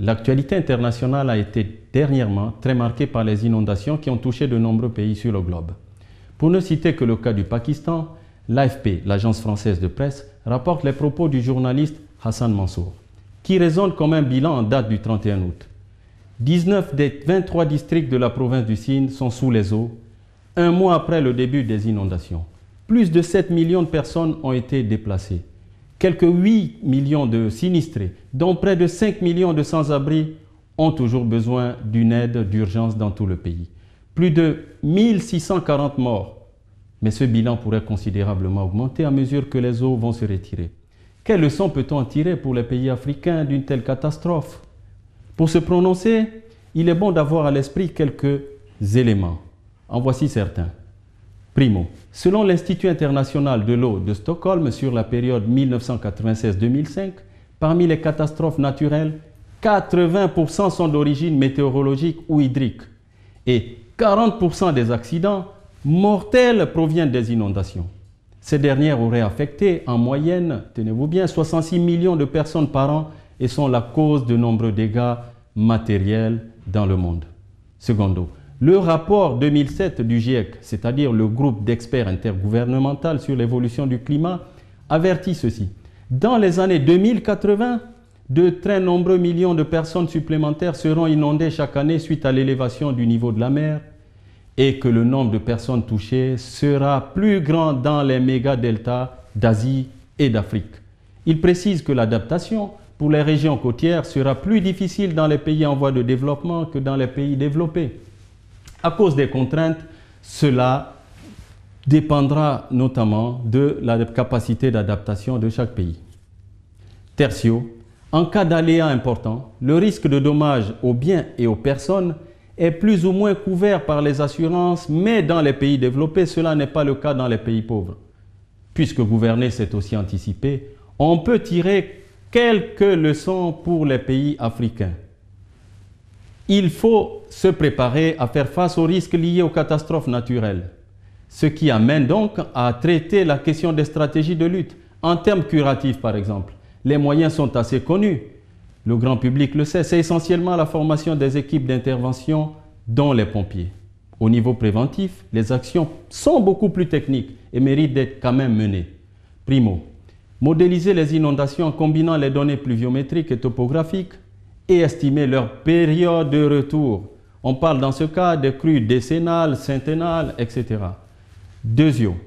L'actualité internationale a été dernièrement très marquée par les inondations qui ont touché de nombreux pays sur le globe. Pour ne citer que le cas du Pakistan, l'AFP, l'agence française de presse, rapporte les propos du journaliste Hassan Mansour, qui résonne comme un bilan en date du 31 août. 19 des 23 districts de la province du Sindh sont sous les eaux, un mois après le début des inondations. Plus de 7 millions de personnes ont été déplacées. Quelques 8 millions de sinistrés, dont près de 5 millions de sans-abri, ont toujours besoin d'une aide d'urgence dans tout le pays. Plus de 1640 morts. Mais ce bilan pourrait considérablement augmenter à mesure que les eaux vont se retirer. Quelles leçons peut-on en tirer pour les pays africains d'une telle catastrophe? Pour se prononcer, il est bon d'avoir à l'esprit quelques éléments. En voici certains. Primo, selon l'Institut international de l'eau de Stockholm sur la période 1996-2005, parmi les catastrophes naturelles, 80% sont d'origine météorologique ou hydrique et 40% des accidents mortels proviennent des inondations. Ces dernières auraient affecté en moyenne, tenez-vous bien, 66 millions de personnes par an et sont la cause de nombreux dégâts matériels dans le monde. Secondo, le rapport 2007 du GIEC, c'est-à-dire le groupe d'experts intergouvernemental sur l'évolution du climat, avertit ceci. Dans les années 2080, de très nombreux millions de personnes supplémentaires seront inondées chaque année suite à l'élévation du niveau de la mer et que le nombre de personnes touchées sera plus grand dans les méga-deltas d'Asie et d'Afrique. Il précise que l'adaptation pour les régions côtières sera plus difficile dans les pays en voie de développement que dans les pays développés. À cause des contraintes, cela dépendra notamment de la capacité d'adaptation de chaque pays. Tertio, en cas d'aléa important, le risque de dommages aux biens et aux personnes est plus ou moins couvert par les assurances, mais dans les pays développés, cela n'est pas le cas dans les pays pauvres. Puisque gouverner, c'est aussi anticiper, on peut tirer quelques leçons pour les pays africains. Il faut se préparer à faire face aux risques liés aux catastrophes naturelles, ce qui amène donc à traiter la question des stratégies de lutte. En termes curatifs, par exemple, les moyens sont assez connus. Le grand public le sait, c'est essentiellement la formation des équipes d'intervention, dont les pompiers. Au niveau préventif, les actions sont beaucoup plus techniques et méritent d'être quand même menées. Primo, modéliser les inondations en combinant les données pluviométriques et topographiques et estimer leur période de retour. On parle dans ce cas des crues décennales, centennales, etc. Deuxièmement,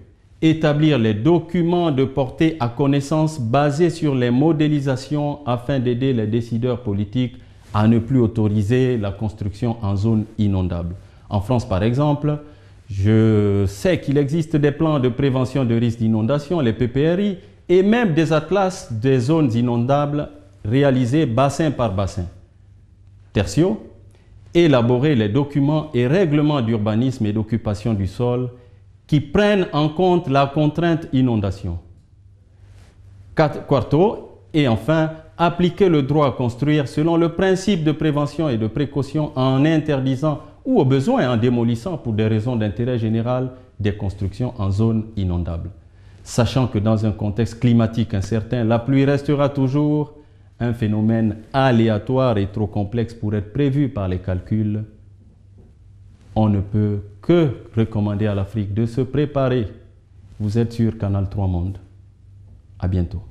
établir les documents de portée à connaissance basés sur les modélisations afin d'aider les décideurs politiques à ne plus autoriser la construction en zone inondable. En France, par exemple, je sais qu'il existe des plans de prévention de risques d'inondation, les PPRI, et même des atlas des zones inondables réalisés bassin par bassin. Tertio, élaborer les documents et règlements d'urbanisme et d'occupation du sol qui prennent en compte la contrainte inondation. Quarto, et enfin, appliquer le droit à construire selon le principe de prévention et de précaution en interdisant ou au besoin en démolissant pour des raisons d'intérêt général des constructions en zone inondable. Sachant que dans un contexte climatique incertain, la pluie restera toujours un phénomène aléatoire et trop complexe pour être prévu par les calculs, on ne peut que recommander à l'Afrique de se préparer. Vous êtes sur Canal 3 Monde. À bientôt.